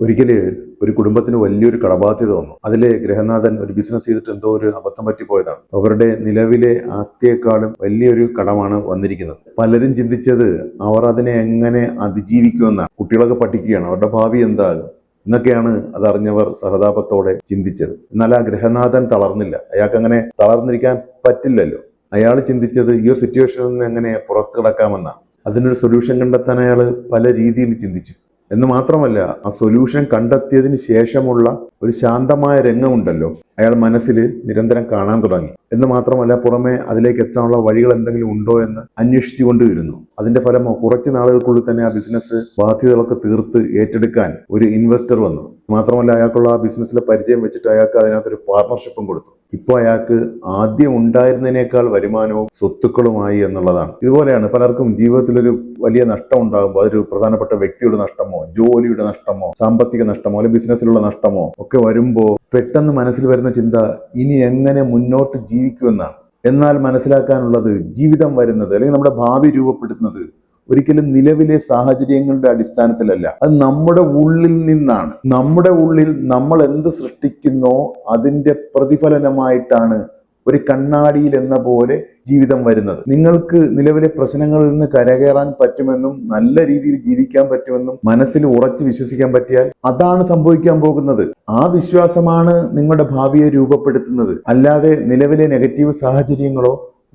ഒരിക്കല് ഒരു കുടുംബത്തിന് വലിയൊരു കടബാധ്യത വന്നു. അതിലെ ഗൃഹനാഥൻ ഒരു ബിസിനസ് ചെയ്തിട്ട് എന്തോ ഒരു അബദ്ധം പറ്റിപ്പോയതാണ്. അവരുടെ നിലവിലെ ആസ്തിയെക്കാളും വലിയൊരു കടമാണ് വന്നിരിക്കുന്നത്. പലരും ചിന്തിച്ചത് അവർ അതിനെ എങ്ങനെ അതിജീവിക്കുമെന്നാണ്. കുട്ടികളൊക്കെ പഠിക്കുകയാണ്, അവരുടെ ഭാവി എന്താകും എന്നൊക്കെയാണ് അതറിഞ്ഞവർ സഹതാപത്തോടെ ചിന്തിച്ചത്. എന്നാൽ ആ ഗൃഹനാഥൻ തളർന്നില്ല. അയാൾക്ക് അങ്ങനെ തളർന്നിരിക്കാൻ പറ്റില്ലല്ലോ. അയാൾ ചിന്തിച്ചത് ഈ ഒരു സിറ്റുവേഷനിൽ നിന്ന് എങ്ങനെ പുറത്തു കിടക്കാമെന്നാണ്. അതിനൊരു സൊല്യൂഷൻ കണ്ടെത്താൻ അയാൾ പല രീതിയിൽ ചിന്തിച്ചു. എന്ന് മാത്രമല്ല, ആ സൊല്യൂഷൻ കണ്ടെത്തിയതിന് ശേഷമുള്ള ഒരു ശാന്തമായ രംഗമുണ്ടല്ലോ, അയാൾ മനസ്സിൽ നിരന്തരം കാണാൻ തുടങ്ങി. എന്ന് മാത്രമല്ല, പുറമെ അതിലേക്ക് എത്താനുള്ള വഴികൾ എന്തെങ്കിലും ഉണ്ടോ എന്ന് അന്വേഷിച്ചു കൊണ്ടുവരുന്നു. അതിന്റെ ഫലമോ കുറച്ച് നാളുകൾക്കുള്ളിൽ തന്നെ ആ ബിസിനസ് ബാധ്യതകളൊക്കെ തീർത്ത് ഏറ്റെടുക്കാൻ ഒരു ഇൻവെസ്റ്റർ വന്നു. മാത്രമല്ല, അയാൾക്കുള്ള ആ ബിസിനസ്സിലെ പരിചയം വെച്ചിട്ട് അയാൾക്ക് അതിനകത്തൊരു പാർട്ണർഷിപ്പും കൊടുത്തു. ഇപ്പോൾ അയാൾക്ക് ആദ്യം ഉണ്ടായിരുന്നതിനേക്കാൾ വരുമാനവും സ്വത്തുക്കളുമായി എന്നുള്ളതാണ്. ഇതുപോലെയാണ് പലർക്കും ജീവിതത്തിലൊരു വലിയ നഷ്ടം ഉണ്ടാകുമ്പോൾ, അതൊരു പ്രധാനപ്പെട്ട വ്യക്തിയുടെ നഷ്ടമോ, ജോലിയുടെ നഷ്ടമോ, സാമ്പത്തിക നഷ്ടമോ, അല്ലെങ്കിൽ ബിസിനസ്സിലുള്ള നഷ്ടമോ ഒക്കെ വരുമ്പോൾ പെട്ടെന്ന് മനസ്സിൽ വരുന്ന ചിന്ത ഇനി എങ്ങനെ മുന്നോട്ട് ജീവിക്കുമെന്നാണ്. എന്നാൽ മനസ്സിലാക്കാനുള്ളത്, ജീവിതം വരുന്നത് അല്ലെങ്കിൽ നമ്മുടെ ഭാവി രൂപപ്പെടുന്നത് ഒരിക്കലും നിലവിലെ സാഹചര്യങ്ങളുടെ അടിസ്ഥാനത്തിലല്ല. അത് നമ്മുടെ ഉള്ളിൽ നിന്നാണ്. നമ്മുടെ ഉള്ളിൽ നമ്മൾ എന്ത് സൃഷ്ടിക്കുന്നോ അതിന്റെ പ്രതിഫലനമായിട്ടാണ് ഒരു കണ്ണാടിയിൽ എന്ന പോലെ ജീവിതം വരുന്നത്. നിങ്ങൾക്ക് നിലവിലെ പ്രശ്നങ്ങളിൽ നിന്ന് കരകയറാൻ പറ്റുമെന്നും നല്ല രീതിയിൽ ജീവിക്കാൻ പറ്റുമെന്നും മനസ്സിൽ ഉറച്ചു വിശ്വസിക്കാൻ പറ്റിയാൽ അതാണ് സംഭവിക്കാൻ പോകുന്നത്. ആ വിശ്വാസമാണ് നിങ്ങളുടെ ഭാവിയെ രൂപപ്പെടുത്തുന്നത്, അല്ലാതെ നിലവിലെ നെഗറ്റീവ് സാഹചര്യങ്ങളോ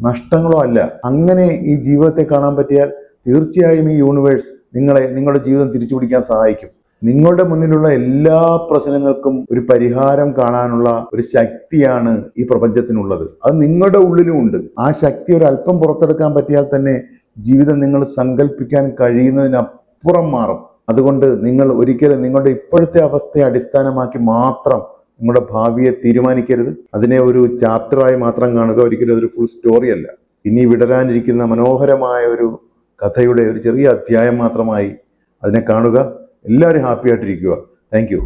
നഷ്ടങ്ങളോ അല്ല. അങ്ങനെ ഈ ജീവിതത്തെ കാണാൻ പറ്റിയാൽ തീർച്ചയായും ഈ യൂണിവേഴ്സ് നിങ്ങളുടെ ജീവിതം തിരിച്ചു പിടിക്കാൻ സഹായിക്കും. നിങ്ങളുടെ മുന്നിലുള്ള എല്ലാ പ്രശ്നങ്ങൾക്കും ഒരു പരിഹാരം കാണാനുള്ള ഒരു ശക്തിയാണ് ഈ പ്രപഞ്ചത്തിനുള്ളത്. അത് നിങ്ങളുടെ ഉള്ളിലും ഉണ്ട്. ആ ശക്തി ഒരല്പം പുറത്തെടുക്കാൻ പറ്റിയാൽ തന്നെ ജീവിതം നിങ്ങൾ സങ്കല്പിക്കാൻ കഴിയുന്നതിനപ്പുറം മാറും. അതുകൊണ്ട് നിങ്ങൾ ഒരിക്കലും നിങ്ങളുടെ ഇപ്പോഴത്തെ അവസ്ഥയെ അടിസ്ഥാനമാക്കി മാത്രം നിങ്ങളുടെ ഭാവിയെ തീരുമാനിക്കരുത്. അതിനെ ഒരു ചാപ്റ്ററായി മാത്രം കാണുക. ഒരിക്കലും അതൊരു ഫുൾ സ്റ്റോറി അല്ല. ഇനി വിടരാനിരിക്കുന്ന മനോഹരമായ ഒരു കഥയുടെ ഒരു ചെറിയ അധ്യായം മാത്രമായി അതിനെ കാണുക. എല്ലാവരും ഹാപ്പി ആയിട്ടിരിക്കുക. Thank you.